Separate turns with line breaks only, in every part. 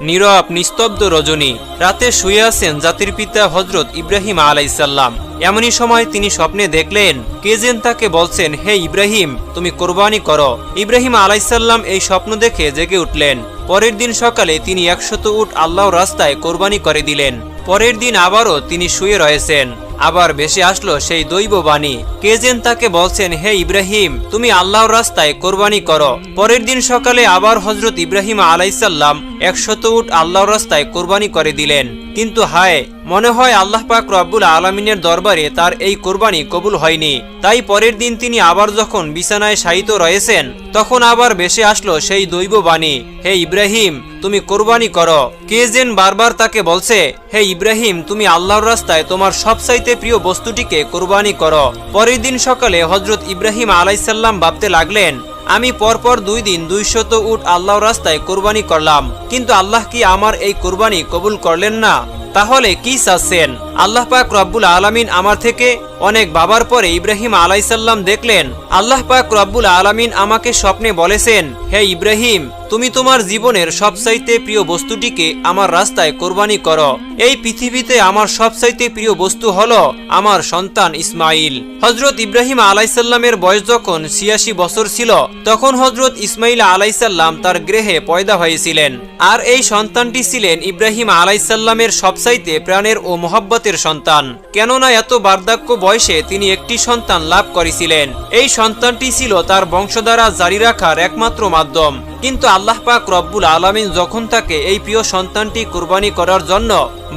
নীরব নিস্তব্ধ রজনী। রাতে শুয়ে আছেন জাতির পিতা হযরত ইব্রাহিম আলাইহিসসালাম। এমনই সময় তিনি স্বপ্নে দেখলেন কে যেন তাকে বলছেন, হে ইব্রাহিম, তুমি কোরবানি করো। ইব্রাহিম আলাইহিসসালাম এই স্বপ্ন দেখে জেগে উঠলেন। পরের দিন সকালে তিনি 100 উট আল্লাহর রাস্তায় কোরবানি করে দিলেন। পরের দিন আবারও তিনি শুয়ে রয়েছেন। আবার ভেসে আসলো সেই দৈব বাণী, কে যেন তাকে বলছেন, হে ইব্রাহিম, তুমি আল্লাহর রাস্তায় কোরবানি করো। পরের দিন সকালে আবার হযরত ইব্রাহিম আলাইহিসসালাম 100 উট আল্লাহর রাস্তায় কোরবানি করে দিলেন। কিন্তু হায়, মনে হয় আল্লাহ পাক রব্বুল আলামিনের দরবারে তার এই কোরবানি কবুল হয়নি। তাই পরের দিন তিনি আবার যখন বিছানায় শায়িত রয়েছেন, তখন আবার ভেসে আসলো সেই দৈব বাণী, হে ইব্রাহিম, তুমি কোরবানি করো। কে যেন বারবার তাকে বলছে, হে ইব্রাহিম, তুমি আল্লাহর রাস্তায় তোমার সবচাইতে প্রিয় বস্তুটিকে কোরবানি করো। পরের দিন সকালে হযরত ইব্রাহিম আলাইহিসসালাম ভাবতে লাগলেন, আমি পরপর 2 দিন 200 উট আল্লাহর রাস্তায় কোরবানি করলাম, কিন্তু আল্লাহ কি আমার এই কোরবানি কবুল করলেন না? তাহলে কি চাচ্ছেন? আল্লাহ পাক রব্বুল আলামিন আমার থেকে অনেক ভাবার পরে ইব্রাহিম আলাইহিসসালাম দেখলেন আল্লাহ পাক রব্বুল আলামিন আমাকে স্বপ্নে বলেছেন, হে ইব্রাহিম, তুমি তোমার জীবনের সবচাইতে প্রিয় বস্তুটিকে আমার রাস্তায় কোরবানি করো। এই পৃথিবীতে আমার সবচাইতে প্রিয় বস্তু হলো আমার সন্তান ইসমাইল। হযরত ইব্রাহিম আলাইহিসসালামের বয়স যখন 86 বছর ছিল, তখন হযরত ইসমাইল আলাইহিসসালাম তার গৃহে পয়দা হয়েছিলেন। আর এই সন্তানটি ছিলেন ইব্রাহিম আলাইহিসসালামের সবচাইতে প্রাণের ও মহব্বতের সন্তান। কেননা এত বার্ধক্য বয়সে তিনি একটি সন্তান লাভ করেছিলেন। এই সন্তানটি ছিল তার বংশধারা জারি রাখার একমাত্র মাধ্যম। কিন্তু আল্লাহ পাক রব্বুল আলামিন যখন তাকে এই প্রিয় সন্তানটি কুরবানি করার জন্য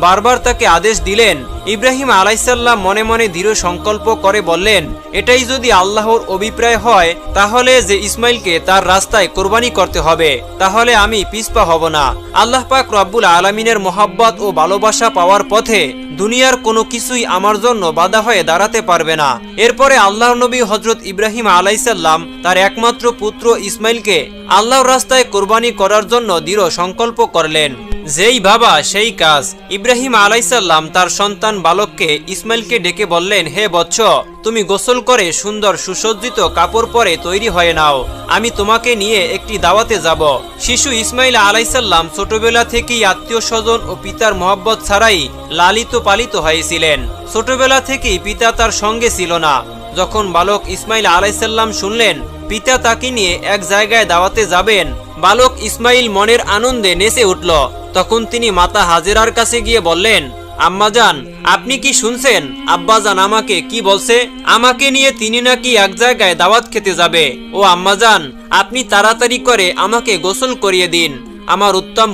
বারবার তাকে আদেশ দিলেন, ইব্রাহিম আলাইহিসসালাম মনে মনে দৃঢ় সংকল্প করে বললেন, এটাই যদি আল্লাহর অভিপ্রায় হয়, তাহলে যে ইসমাইলকে তার রাস্তায় কোরবানি করতে হবে, তাহলে আমি পিছপা হব না। আল্লাহ পাক রব্বুল আলামিনের মহব্বত ও ভালোবাসা পাওয়ার পথে দুনিয়ার কোনো কিছুই আমার জন্য বাধা হয়ে দাঁড়াতে পারবে না। এরপরে আল্লাহর নবী হযরত ইব্রাহিম আলাইহিসসালাম তার একমাত্র পুত্র ইসমাইলকে আল্লাহর রাস্তায় কোরবানি করার জন্য দৃঢ় সংকল্প করলেন। যেই ভাবা সেই কাজ। ইব্রাহিম আলাইহিসসালাম তার সন্তান বালককে ইসমাইলকে ডেকে বললেন, হে বৎস, তুমি গোসল করে সুন্দর সুসজ্জিত কাপড় পরে তৈরি হয়ে নাও, আমি তোমাকে নিয়ে একটি দাওয়াতে যাব। শিশু ইসমাইল আলাইহিসসালাম ছোটবেলা থেকেই আত্মীয় স্বজন ও পিতার মহব্বত ছাড়াই লালিত পালিত হয়েছিলেন। ছোটবেলা থেকেই পিতা তার সঙ্গে ছিল না। যখন বালক ইসমাইল আলাইহিসসালাম শুনলেন পিতা তাকে নিয়ে এক জায়গায় দাওয়াতে যাবেন, বালক ইসমাইল মনের আনন্দে নেচে উঠল। তখন তিনি মাতা হাজেরার কাছে গিয়ে বললেন, আম্মাজান, আপনি কি শুনছেন? আব্বাজান আমাকে কি বলছে? আমাকে নিয়ে তিনি নাকি এক জায়গায় দাওয়াত খেতে যাবে। ও আম্মাজান, আপনি তাড়াতাড়ি করে আমাকে গোসল করিয়ে দিন, আমার উত্তম